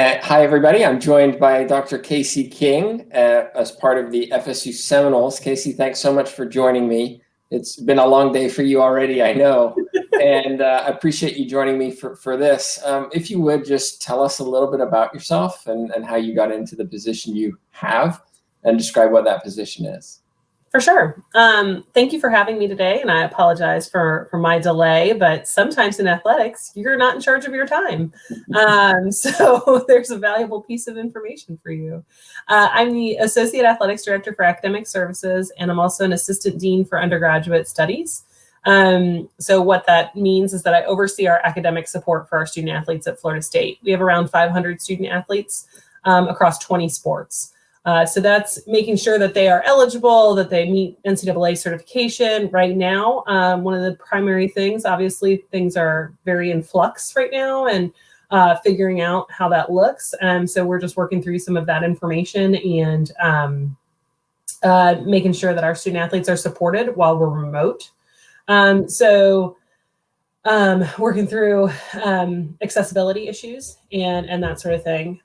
Hi, everybody. I'm joined by Dr. Kacy King as part of the FSU Seminoles. Kacy, thanks so much for joining me. It's been a long day for you already, I know, and I appreciate you joining me for this. If you would just tell us a little bit about yourself and how you got into the position you have and describe what that position is. For sure. Thank you for having me today, and I apologize for my delay, but sometimes in athletics, you're not in charge of your time. So there's a valuable piece of information for you. I'm the Associate Athletics Director for Academic Services, and I'm also an Assistant Dean for Undergraduate Studies. So what that means is that I oversee our academic support for our student athletes at Florida State. We have around 500 student athletes across 20 sports. So that's making sure that they are eligible, that they meet NCAA certification right now. One of the primary things, obviously, things are very in flux right now and figuring out how that looks. So we're just working through some of that information and making sure that our student athletes are supported while we're remote. Working through accessibility issues and that sort of thing.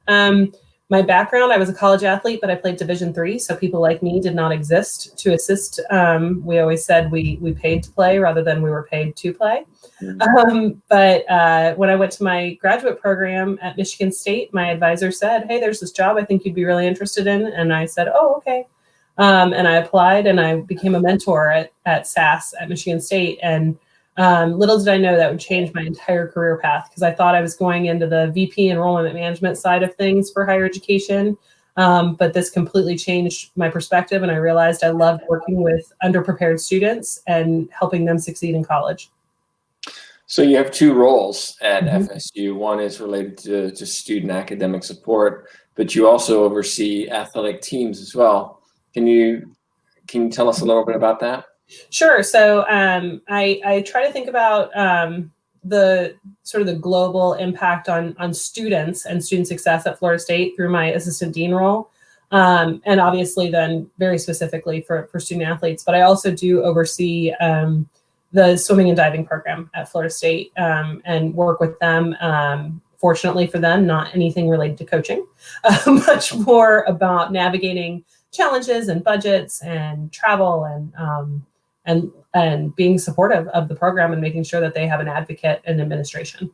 My background, I was a college athlete, but I played Division III, so people like me did not exist to assist. We always said we paid to play rather than we were paid to play. But when I went to my graduate program at Michigan State, my advisor said, "Hey, there's this job I think you'd be really interested in." And I said, "Oh, okay." And I applied and I became a mentor at SAS at Michigan State. And little did I know that would change my entire career path, because I thought I was going into the VP enrollment management side of things for higher education. But this completely changed my perspective, and I realized I loved working with underprepared students and helping them succeed in college. So you have two roles at FSU. One is related to student academic support, but you also oversee athletic teams as well. Can you tell us a little bit about that? Sure. So I try to think about the sort of the global impact on students and student success at Florida State through my assistant dean role. And obviously then very specifically for student athletes, but I also do oversee the swimming and diving program at Florida State and work with them. Fortunately for them, not anything related to coaching, much more about navigating challenges and budgets and travel and being supportive of the program and making sure that they have an advocate and administration.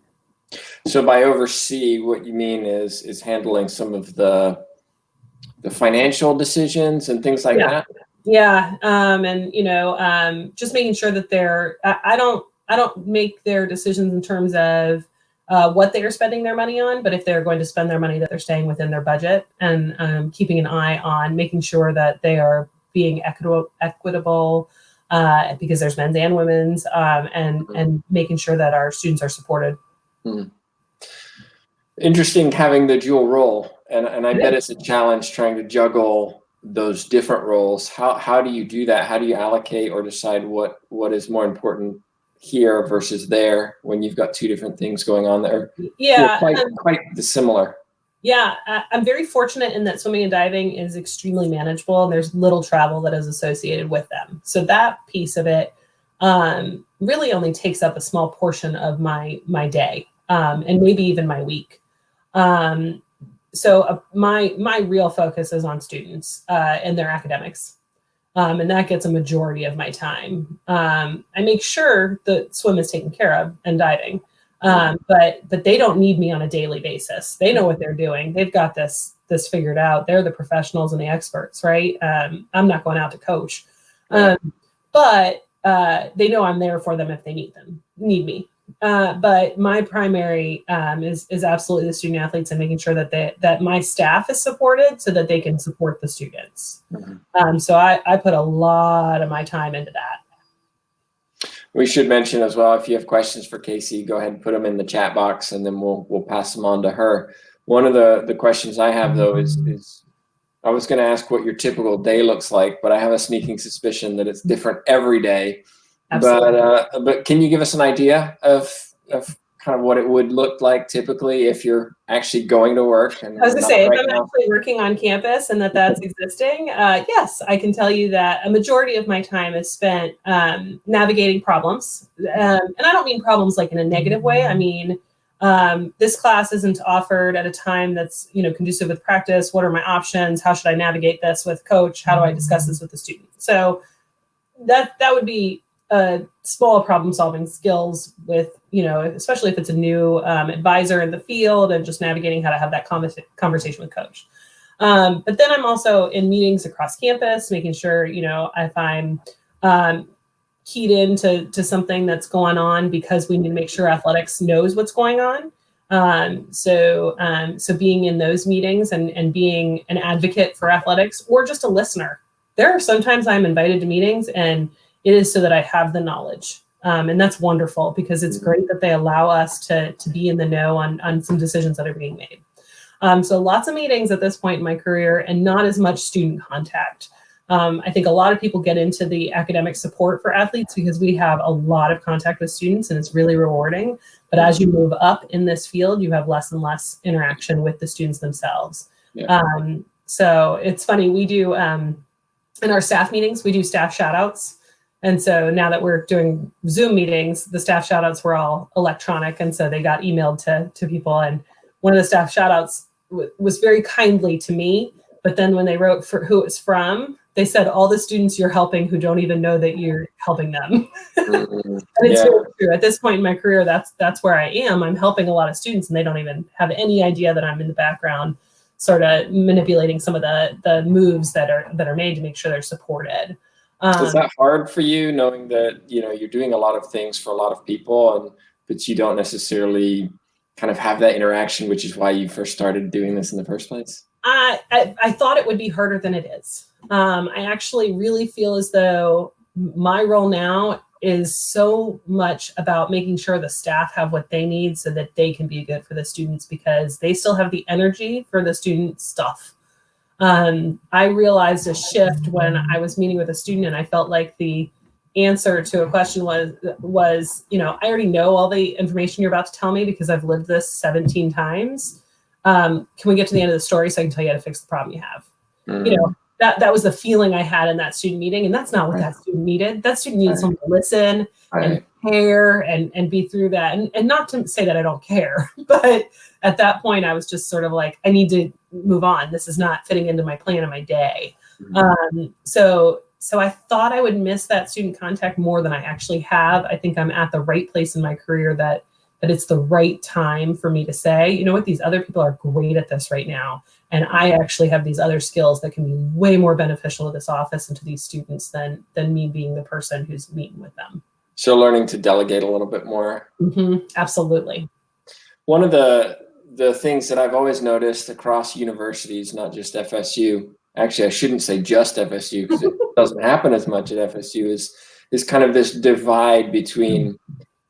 So by oversee, what you mean is handling some of the financial decisions and things like that? Yeah. And just making sure that I don't make their decisions in terms of what they are spending their money on, but if they're going to spend their money, that they're staying within their budget, and keeping an eye on making sure that they are being equitable, because there's men's and women's, and making sure that our students are supported. Interesting having the dual role, and I bet it's a challenge trying to juggle those different roles. How do you do that? How do you allocate or decide what is more important here versus there when you've got two different things going on there? Yeah, quite dissimilar. Yeah, I'm very fortunate in that swimming and diving is extremely manageable, and there's little travel that is associated with them. So that piece of it really only takes up a small portion of my day, and maybe even my week. So my real focus is on students and their academics. And that gets a majority of my time. I make sure that swim is taken care of and diving, but they don't need me on a daily basis. They know what they're doing. They've got this figured out. They're the professionals and the experts, right? I'm not going out to coach, but they know I'm there for them if they need me. But my primary is absolutely the student athletes and making sure that my staff is supported so that they can support the students. So I put a lot of my time into that. We should mention as well, if you have questions for Kacy, go ahead and put them in the chat box, and then we'll pass them on to her. One of the questions I have, though, is I was going to ask what your typical day looks like, but I have a sneaking suspicion that it's different every day. Absolutely. But can you give us an idea of kind of what it would look like typically if you're actually going to work? And I was going to say, if I'm actually working on campus and that's existing, yes, I can tell you that a majority of my time is spent navigating problems. And I don't mean problems like in a negative way. I mean This class isn't offered at a time that's, conducive with practice. What are my options? How should I navigate this with coach? How do I discuss this with the student? So that would be small problem solving skills with, especially if it's a new advisor in the field and just navigating how to have that conversation with coach. But then I'm also in meetings across campus, making sure, if I'm keyed into something that's going on, because we need to make sure athletics knows what's going on. So being in those meetings and being an advocate for athletics, or just a listener. There are sometimes I'm invited to meetings and it is so that I have the knowledge. And that's wonderful, because it's great that they allow us to be in the know on some decisions that are being made. So lots of meetings at this point in my career, and not as much student contact. I think a lot of people get into the academic support for athletes because we have a lot of contact with students and it's really rewarding. But as you move up in this field, you have less and less interaction with the students themselves. Yeah. So it's funny, we do, in our staff meetings, we do staff shout outs. And so now that we're doing Zoom meetings, the staff shout outs were all electronic. And so they got emailed to people. And one of the staff shout outs was very kindly to me. But then when they wrote for who it's from, they said all the students you're helping who don't even know that you're helping them. And it's very true. At this point in my career, that's where I am. I'm helping a lot of students and they don't even have any idea that I'm in the background, sort of manipulating some of the moves that are made to make sure they're supported. Is that hard for you, knowing that, you're doing a lot of things for a lot of people, but you don't necessarily kind of have that interaction, which is why you first started doing this in the first place? I thought it would be harder than it is. I actually really feel as though my role now is so much about making sure the staff have what they need so that they can be good for the students, because they still have the energy for the student stuff. I realized a shift when I was meeting with a student and I felt like the answer to a question was, I already know all the information you're about to tell me because I've lived this 17 times. Can we get to the end of the story so I can tell you how to fix the problem you have? That was the feeling I had in that student meeting. And that's not what that student needed. That student needed someone to listen and care and be through that. And not to say that I don't care, but at that point I was just sort of like, I need to move on. This is not fitting into my plan of my day. So I thought I would miss that student contact more than I actually have. I think I'm at the right place in my career that it's the right time for me to say, you know what, these other people are great at this right now. And I actually have these other skills that can be way more beneficial to this office and to these students than me being the person who's meeting with them. So learning to delegate a little bit more. Absolutely. One of the things that I've always noticed across universities, not just FSU, actually I shouldn't say just FSU because it doesn't happen as much at FSU, is kind of this divide between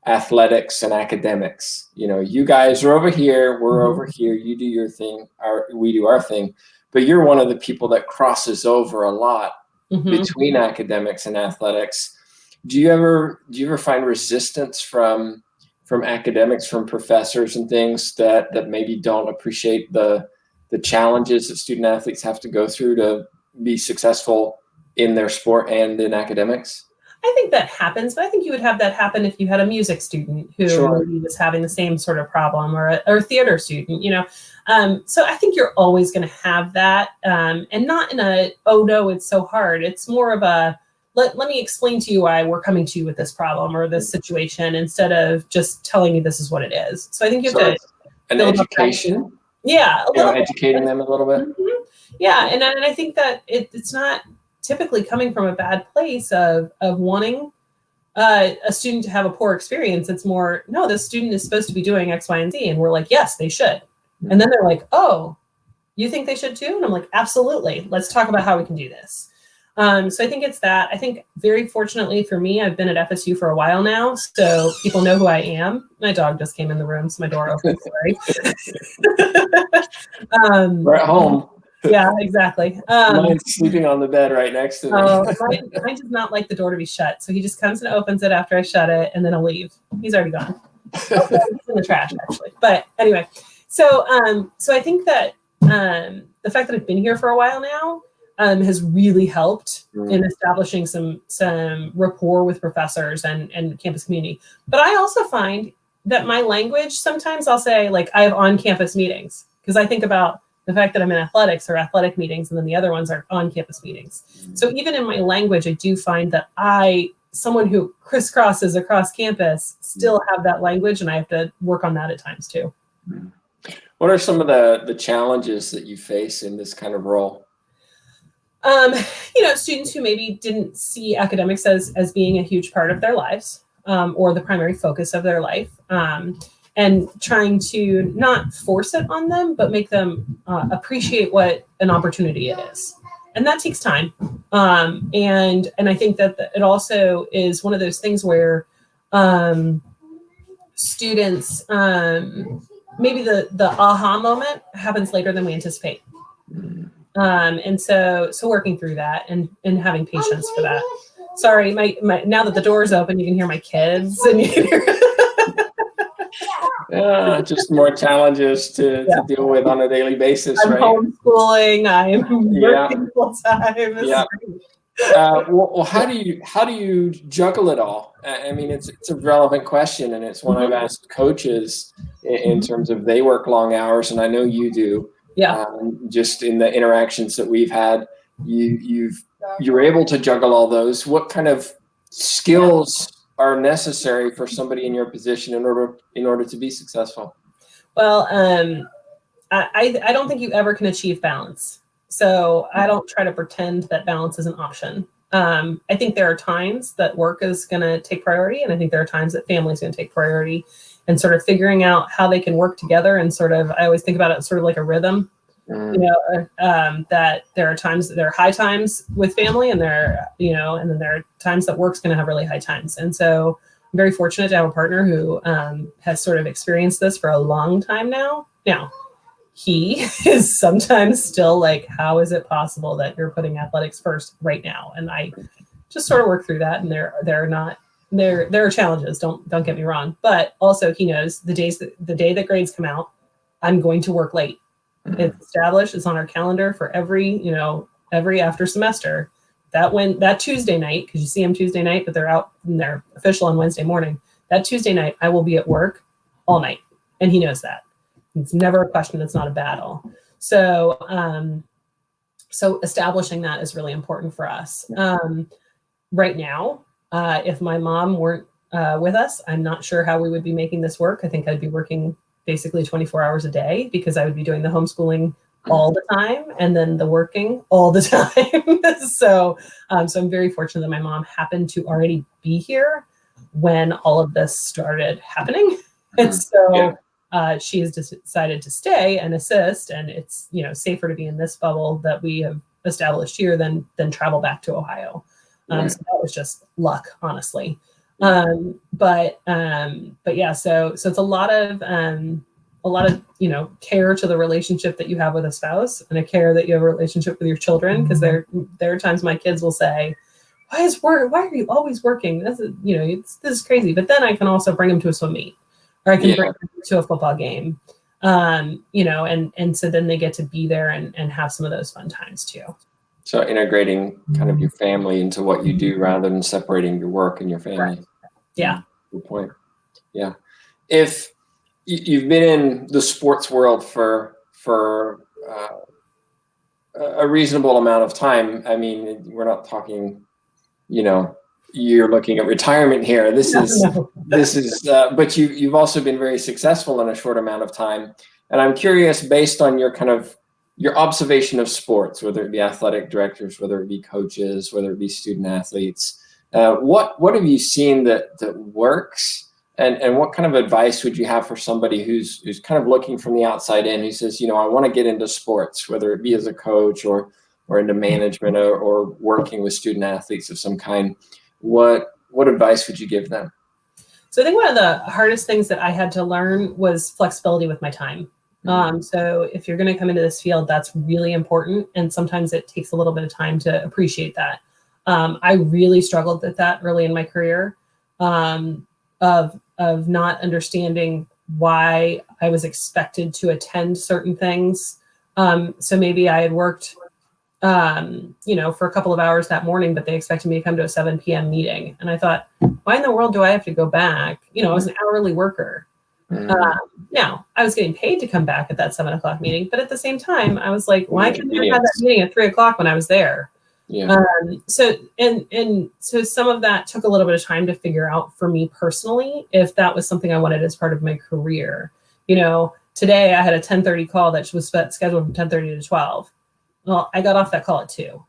athletics and academics. You guys are over here, we're over here, you do your thing, we do our thing, but you're one of the people that crosses over a lot between academics and athletics. Do you ever find resistance from academics, from professors and things that maybe don't appreciate the challenges that student athletes have to go through to be successful in their sport and in academics? I think that happens, but I think you would have that happen if you had a music student who maybe was having the same sort of problem, or a theater student, So I think you're always going to have that, and not in a, oh no, it's so hard. It's more of a, let me explain to you why we're coming to you with this problem or this situation, instead of just telling you this is what it is. So I think you have to an education. Yeah, educating them a little bit. Yeah, and I think that it's not typically coming from a bad place of wanting a student to have a poor experience. It's more, no, this student is supposed to be doing X, Y, and Z. And we're like, yes, they should. And then they're like, oh, you think they should too? And I'm like, absolutely. Let's talk about how we can do this. So I think it's that. I think very fortunately for me, I've been at FSU for a while now. So people know who I am. My dog just came in the room, so my door opened. Sorry. We're at home. Yeah, exactly. Mine's sleeping on the bed right next to me. Mine does not like the door to be shut, so he just comes and opens it after I shut it, and then he'll leave. He's already gone. He's in the trash, actually. But anyway, so I think that the fact that I've been here for a while now has really helped in establishing some rapport with professors and campus community. But I also find that my language, sometimes I'll say like I have on-campus meetings, because I think about the fact that I'm in athletics or athletic meetings, and then the other ones are on-campus meetings. So even in my language, I do find that someone who crisscrosses across campus, still have that language, and I have to work on that at times too. What are some of the challenges that you face in this kind of role? Students who maybe didn't see academics as being a huge part of their lives, or the primary focus of their life, and trying to not force it on them, but make them appreciate what an opportunity it is. And that takes time. And I think that it also is one of those things where students, maybe the aha moment happens later than we anticipate. And so working through that and having patience for that. Sorry, my now that the door's open, you can hear my kids, and you can hear just more challenges to deal with on a daily basis, I'm right? homeschooling, I'm working full time. Yeah. Well, how do you juggle it all? I mean, it's a relevant question, and it's one I've asked coaches in terms of they work long hours, and I know you do. Yeah. Just in the interactions that we've had, you're able to juggle all those. What kind of skills are necessary for somebody in your position in order to be successful? Well, I don't think you ever can achieve balance. So I don't try to pretend that balance is an option. I think there are times that work is going to take priority, and I think there are times that family is going to take priority, and sort of figuring out how they can work together. And sort of, I always think about it sort of like a rhythm, that there are high times with family, and and then there are times that work's going to have really high times. And so I'm very fortunate to have a partner who has sort of experienced this for a long time now. Now, he is sometimes still like, how is it possible that you're putting athletics first right now? And I just sort of work through that. And there are challenges. Don't get me wrong, but also he knows the day that grades come out, I'm going to work late. It's established. It's on our calendar for every after semester. That Tuesday night, because you see them Tuesday night, but they're out and they're official on Wednesday morning. That Tuesday night, I will be at work all night, and he knows that. It's never a question. It's not a battle. So establishing that is really important for us. Right now, if my mom weren't with us, I'm not sure how we would be making this work. I think I'd be working basically 24 hours a day, because I would be doing the homeschooling all the time and then the working all the time. So I'm very fortunate that my mom happened to already be here when all of this started happening. And so she has decided to stay and assist, and it's safer to be in this bubble that we have established here than travel back to Ohio. So that was just luck, honestly. But yeah, so it's a lot of care to the relationship that you have with a spouse, and a care that you have a relationship with your children, because there are times my kids will say, why are you always working? This is crazy. But then I can also bring them to a swim meet, or I can bring them to a football game, and so then they get to be there and have some of those fun times too. So integrating kind of your family into what you do rather than separating your work and your family. Right. Yeah. Good point. Yeah. If you've been in the sports world for a reasonable amount of time, I mean, we're not talking, you're looking at retirement here. This is, but you've also been very successful in a short amount of time. And I'm curious, based on your kind of your observation of sports, whether it be athletic directors, whether it be coaches, whether it be student athletes, what have you seen that works, and what kind of advice would you have for somebody who's kind of looking from the outside in, who says, I want to get into sports, whether it be as a coach or into management or working with student athletes of some kind? What advice would you give them? So I think one of the hardest things that I had to learn was flexibility with my time. So if you're going to come into this field, that's really important. And sometimes it takes a little bit of time to appreciate that. I really struggled with that early in my career, of not understanding why I was expected to attend certain things. So maybe I had worked, for a couple of hours that morning, but they expected me to come to a 7 p.m. meeting. And I thought, why in the world do I have to go back? I was an hourly worker. Now, I was getting paid to come back at that 7 o'clock meeting, but at the same time, I was like, why couldn't I have that meeting at 3 o'clock when I was there? Yeah. So some of that took a little bit of time to figure out for me personally, if that was something I wanted as part of my career. You know, today I had a 10:30 call that was scheduled from 10:30 to 12. Well, I got off that call at 2.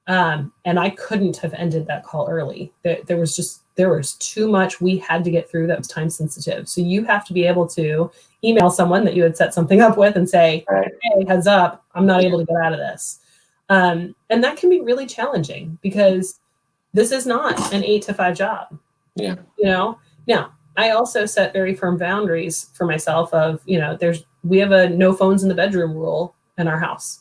And I couldn't have ended that call early. There was too much we had to get through that was time sensitive. So you have to be able to email someone that you had set something up with and say, hey, heads up, I'm not able to get out of this. And that can be really challenging because this is not an 8 to 5 job. Yeah. You know, now I also set very firm boundaries for myself of, you know, we have a no phones in the bedroom rule in our house.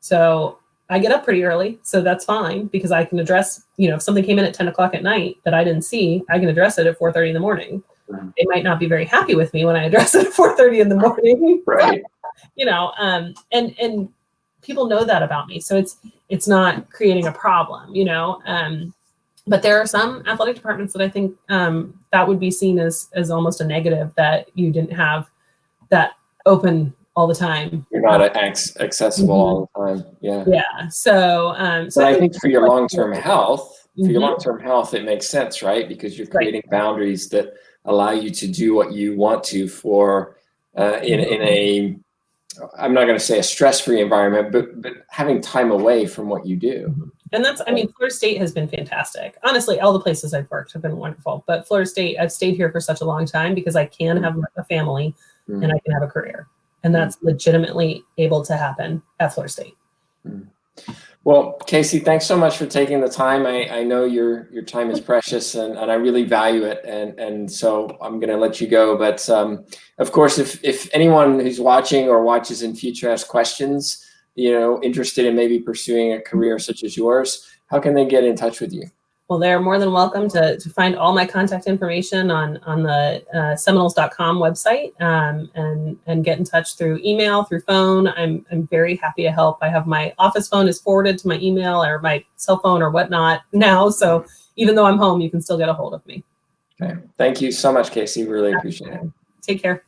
So I get up pretty early, so that's fine because I can address, you know, if something came in at 10 o'clock at night that I didn't see, I can address it at 4:30 in the morning. They might not be very happy with me when I address it at 4:30 in the morning. Right. You know, and people know that about me. So it's not creating a problem, you know. But there are some athletic departments that I think that would be seen as almost a negative that you didn't have that open all the time. You're not accessible all the time. Yeah. Yeah. So but I think for your long-term health, it makes sense, right? Because you're creating boundaries that allow you to do what you want to for in a, I'm not going to say a stress-free environment, but having time away from what you do. And that's, I mean, Florida State has been fantastic. Honestly, all the places I've worked have been wonderful. But Florida State, I've stayed here for such a long time because I can have a family and I can have a career. And that's legitimately able to happen at Florida State. Well, Kacy, thanks so much for taking the time. I know your time is precious and I really value it. And so I'm going to let you go. But of course, if anyone who's watching or watches in future has questions, you know, interested in maybe pursuing a career such as yours, how can they get in touch with you? Well, they're more than welcome to find all my contact information on the Seminoles.com website and get in touch through email, through phone. I'm very happy to help. I have my office phone is forwarded to my email or my cell phone or whatnot now. So even though I'm home, you can still get a hold of me. Okay. Thank you so much, Kacy. Really appreciate it. Take care.